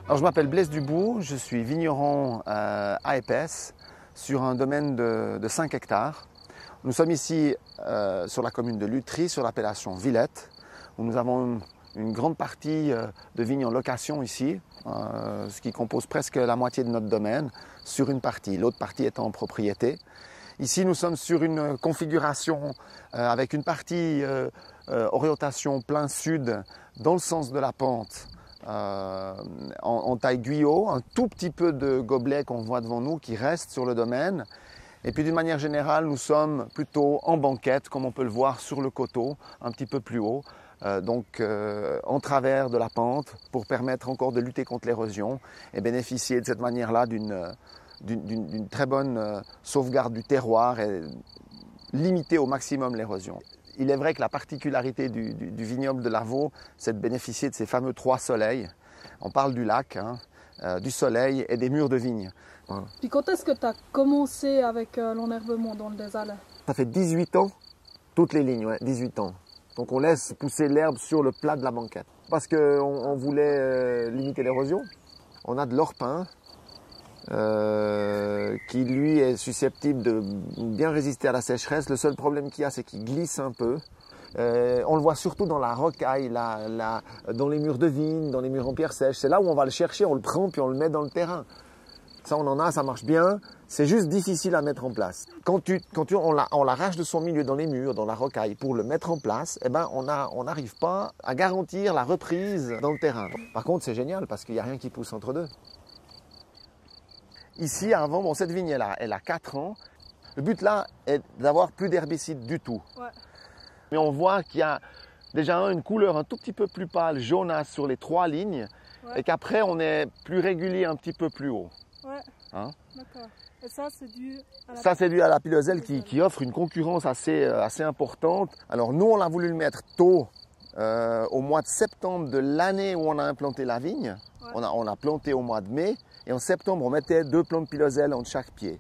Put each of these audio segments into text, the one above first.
Alors, je m'appelle Blaise Dubout, je suis vigneron à Épaisse sur un domaine de 5 hectares. Nous sommes ici sur la commune de Lutry, sur l'appellation Villette, où nous avons une grande partie de vignes en location ici, ce qui compose presque la moitié de notre domaine, sur une partie, l'autre partie étant en propriété. Ici, nous sommes sur une configuration avec une partie orientation plein sud dans le sens de la pente, en taille guyot, un tout petit peu de gobelet qu'on voit devant nous qui reste sur le domaine. Et puis d'une manière générale, nous sommes plutôt en banquette, comme on peut le voir sur le coteau, un petit peu plus haut, en travers de la pente, pour permettre encore de lutter contre l'érosion et bénéficier de cette manière-là d'une très bonne sauvegarde du terroir et limiter au maximum l'érosion. Il est vrai que la particularité du vignoble de Lavaux, c'est de bénéficier de ces fameux 3 soleils. On parle du lac, du soleil et des murs de vigne. Voilà. Puis quand est-ce que tu as commencé avec l'enherbement dans le désal? Ça fait 18 ans, toutes les lignes, ouais, 18 ans. Donc on laisse pousser l'herbe sur le plat de la banquette. Parce qu'on voulait limiter l'érosion. On a de l'orpin, qui lui est susceptible de bien résister à la sécheresse. Le seul problème qu'il y a, c'est qu'il glisse un peu. On le voit surtout dans la rocaille, dans les murs de vigne, dans les murs en pierre sèche. C'est là où on va le chercher, on le prend puis on le met dans le terrain. Ça, on en a, ça marche bien. C'est juste difficile à mettre en place. Quand on l'arrache de son milieu dans les murs, dans la rocaille, pour le mettre en place, eh ben, on n'arrive pas à garantir la reprise dans le terrain. Par contre, c'est génial parce qu'il n'y a rien qui pousse entre deux. Ici, avant, bon, cette vigne, elle a 4 ans. Le but là est d'avoir plus d'herbicides du tout. Ouais. Mais on voit qu'il y a déjà une couleur un tout petit peu plus pâle, jaunasse sur les 3 lignes, ouais. Et qu'après, on est plus régulier un petit peu plus haut. Ouais. Hein? D'accord. Et ça, c'est dû à la... Ça, c'est dû à la piloselle qui offre une concurrence assez importante. Alors, nous, on a voulu le mettre tôt, au mois de septembre de l'année où on a implanté la vigne. Ouais. On a planté au mois de mai. Et en septembre, on mettait 2 plants de piloselle entre chaque pied.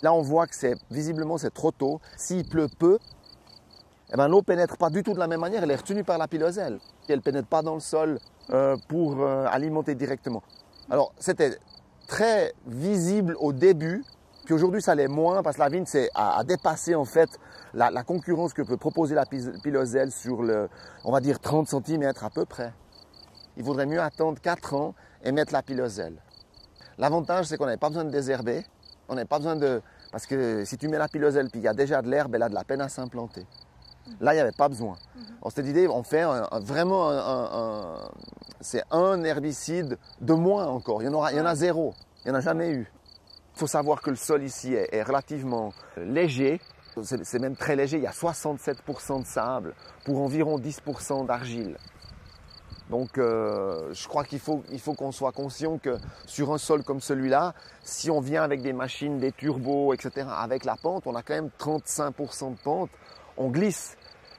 Là, on voit que visiblement, c'est trop tôt. S'il pleut peu, eh ben, l'eau ne pénètre pas du tout de la même manière. Elle est retenue par la piloselle. Elle ne pénètre pas dans le sol pour alimenter directement. Alors, c'était très visible au début. Puis aujourd'hui, ça l'est moins parce que la vigne a dépassé en fait la concurrence que peut proposer la piloselle sur on va dire 30 cm à peu près. Il vaudrait mieux attendre 4 ans et mettre la piloselle. L'avantage, c'est qu'on n'avait pas besoin de désherber. On n'avait pas besoin de... Parce que si tu mets la piloselle puis il y a déjà de l'herbe, elle a de la peine à s'implanter. Là, il n'y avait pas besoin. Alors, cette idée, on fait c'est un herbicide de moins encore. Il y en a 0. Il n'y en a jamais eu. Il faut savoir que le sol ici est relativement léger. C'est même très léger. Il y a 67% de sable pour environ 10% d'argile. Donc, je crois qu'il faut qu'on soit conscient que sur un sol comme celui-là, si on vient avec des machines, des turbos, etc., avec la pente, on a quand même 35% de pente, on glisse.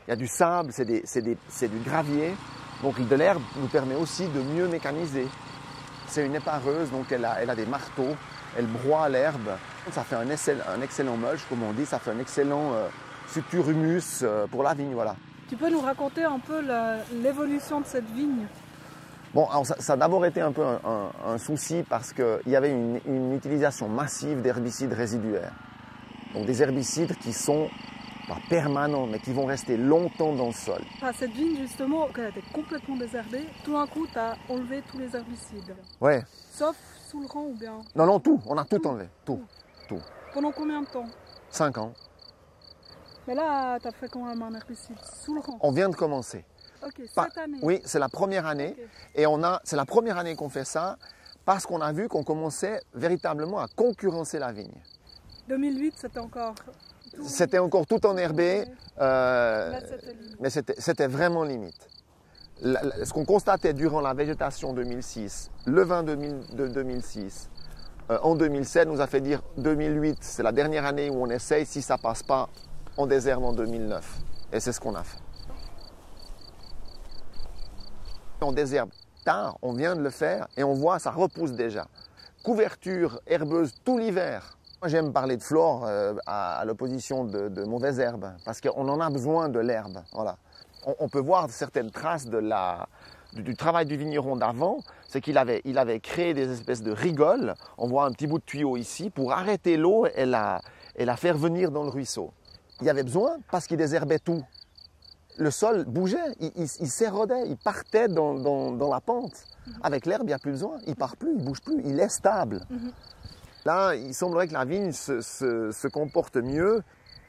Il y a du sable, c'est du gravier. Donc, de l'herbe nous permet aussi de mieux mécaniser. C'est une épareuse, donc elle a des marteaux, elle broie l'herbe. Ça fait un excellent mulch, comme on dit, ça fait un excellent futur humus pour la vigne, voilà. Tu peux nous raconter un peu l'évolution de cette vigne? Bon, alors ça a d'abord été un peu un souci parce qu'il y avait une utilisation massive d'herbicides résiduaires. Donc des herbicides qui sont pas permanents, mais qui vont rester longtemps dans le sol. Ah, cette vigne, justement, elle était complètement désherbée. Tout d'un coup, tu as enlevé tous les herbicides. Ouais. Sauf sous le rang ou bien? Non, tout. On a tout enlevé. Tout. Pendant combien de temps? 5 ans. Mais là, tu as fait quand même un herbicide sous le rang? On vient de commencer. Ok, cette année? Oui, c'est la première année. Okay. Et c'est la première année qu'on fait ça parce qu'on a vu qu'on commençait véritablement à concurrencer la vigne. 2008, c'était encore... C'était encore tout enherbé, mais c'était vraiment limite. Ce qu'on constatait durant la végétation 2006, le vin de 2006, en 2007 nous a fait dire 2008, c'est la dernière année où on essaye, si ça ne passe pas, on désherbe en 2009. Et c'est ce qu'on a fait. On désherbe hectares, on vient de le faire et on voit ça repousse déjà. Couverture herbeuse tout l'hiver. Moi j'aime parler de flore à l'opposition de mauvaises herbes parce qu'on en a besoin de l'herbe. Voilà. On peut voir certaines traces du travail du vigneron d'avant, c'est qu'il avait créé des espèces de rigoles. On voit un petit bout de tuyau ici pour arrêter l'eau et la faire venir dans le ruisseau. Il y avait besoin parce qu'il désherbait tout. Le sol bougeait, il s'érodait, il partait dans la pente. Avec l'herbe, il n'y a plus besoin, il ne part plus, il ne bouge plus, il est stable. Là, il semblerait que la vigne se comporte mieux,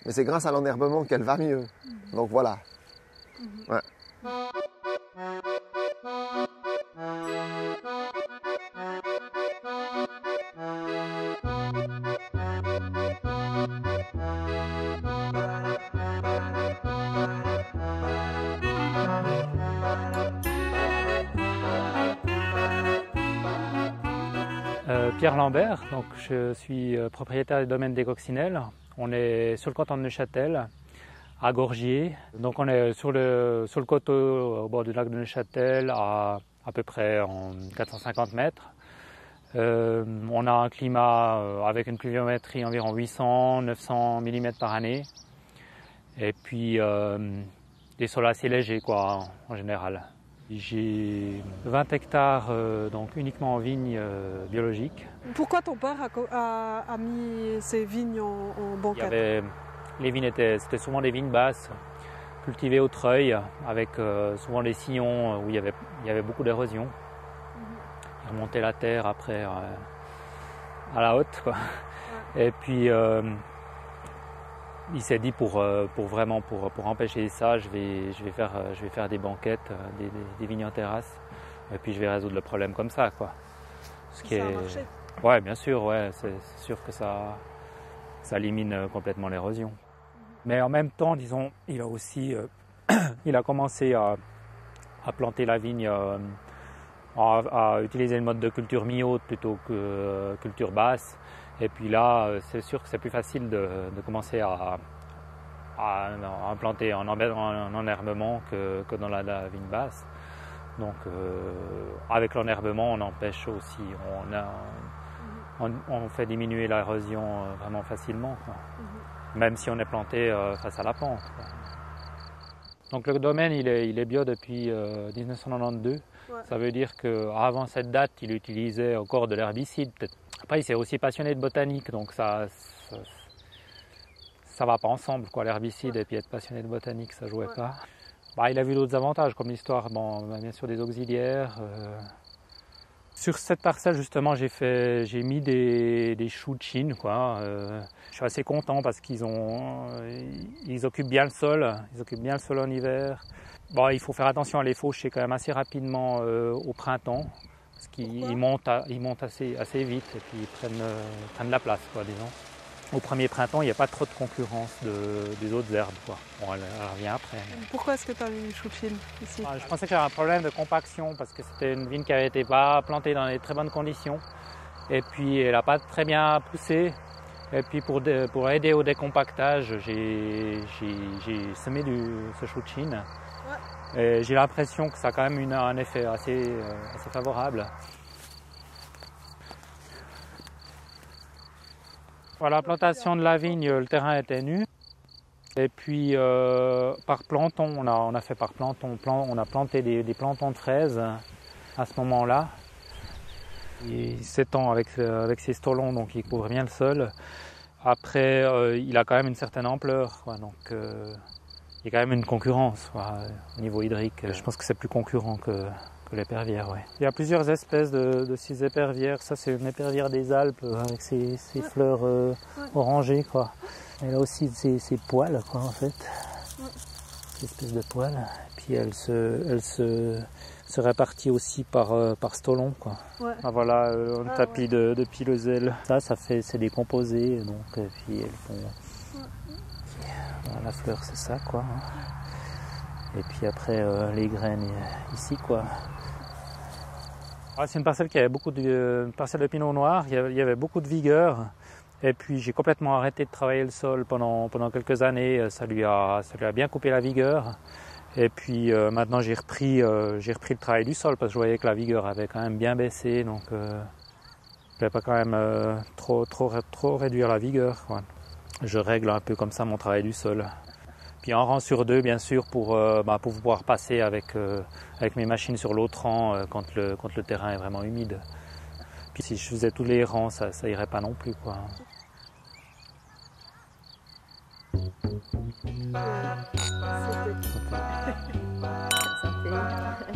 mais c'est grâce à l'enherbement qu'elle va mieux. Donc voilà. Ouais. Pierre Lambert, donc je suis propriétaire du domaine des Coccinelles. On est sur le canton de Neuchâtel, à Gorgier. Donc on est sur le coteau au bord du lac de Neuchâtel, à peu près en 450 mètres. On a un climat avec une pluviométrie environ 800-900 mm par année. Et puis des sols assez légers quoi, en général. J'ai 20 hectares donc uniquement en vignes biologiques. Pourquoi ton père a mis ces vignes en banquette? Les vignes c'était souvent des vignes basses, cultivées au treuil, avec souvent des sillons où il y avait beaucoup d'érosion. Il remontait la terre après à la haute, quoi. Ouais. Et puis il s'est dit pour empêcher ça, je vais faire des banquettes, des vignes en terrasse, et puis je vais résoudre le problème comme ça, quoi. Ça a marché. Ouais, bien sûr, ouais, c'est sûr que ça élimine complètement l'érosion. Mais en même temps, disons, il a aussi, il a commencé à planter la vigne, à utiliser le mode de culture mi-haute plutôt que culture basse. Et puis là, c'est sûr que c'est plus facile de commencer à implanter en enherbement que dans la vigne basse. Donc avec l'enherbement, on empêche aussi, on fait diminuer l'érosion vraiment facilement, quoi. Même si on est planté face à la pente, quoi. Donc le domaine, il est bio depuis 1992. Ouais. Ça veut dire qu'avant cette date, il utilisait encore de l'herbicide, peut-être. Après, il s'est aussi passionné de botanique, donc ça va pas ensemble, quoi, l'herbicide et puis être passionné de botanique, ça jouait pas. Bah, il a vu d'autres avantages, comme l'histoire, bien sûr, des auxiliaires. Sur cette parcelle, justement, j'ai mis des choux de Chine, quoi. Je suis assez content parce qu'ils occupent bien le sol, en hiver. Bon, il faut faire attention à les faucher quand même assez rapidement au printemps. Parce qu'ils montent assez vite et puis ils prennent la place, quoi, disons. Au premier printemps, il n'y a pas trop de concurrence des autres herbes, quoi. Bon, elle revient après. Pourquoi est-ce que tu as mis les choux de Chine ici? Je pensais que j'avais un problème de compaction parce que c'était une vigne qui n'avait été pas plantée dans des très bonnes conditions. Et puis elle n'a pas très bien poussé. Et puis pour aider au décompactage, j'ai semé ce chou de Chine. Et j'ai l'impression que ça a quand même un effet assez favorable. Voilà, la plantation de la vigne, le terrain était nu. Et puis par planton, on a fait par planton, on a planté des plantons de fraises à ce moment-là. Il s'étend avec ses stolons, donc il couvre bien le sol. Après, il a quand même une certaine ampleur, quoi, donc il y a quand même une concurrence, quoi, au niveau hydrique. Je pense que c'est plus concurrent que l'épervière. Ouais. Il y a plusieurs espèces de ces épervières. Ça, c'est une épervière des Alpes avec ses fleurs orangées, quoi. Elle a aussi ses poils, quoi, en fait. Ces espèces de poils. Et puis elle se répartit aussi par stolon, quoi. Ouais. Ah, voilà, un tapis de piloselle. C'est décomposé, donc et puis elles font. Voilà, la fleur, c'est ça, quoi. Et puis après, les graines ici, quoi. C'est une parcelle qui avait une parcelle de pinot noir. Il y avait beaucoup de vigueur. Et puis j'ai complètement arrêté de travailler le sol pendant quelques années. Ça lui a bien coupé la vigueur. Et puis maintenant j'ai repris le travail du sol parce que je voyais que la vigueur avait quand même bien baissé, donc je ne voulais pas quand même trop réduire la vigueur, quoi. Je règle un peu comme ça mon travail du sol. Puis un rang sur deux, bien sûr, pour pouvoir passer avec mes machines sur l'autre rang quand le terrain est vraiment humide. Puis si je faisais tous les rangs, ça irait pas non plus, quoi.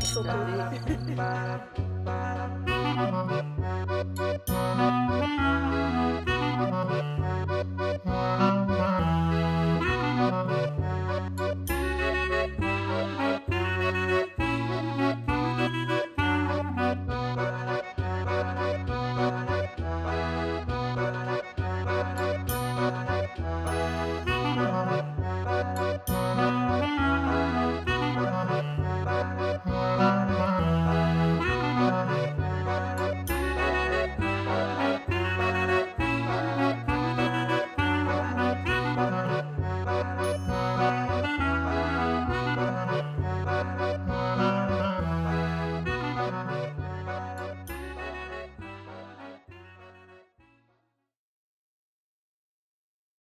Sauter.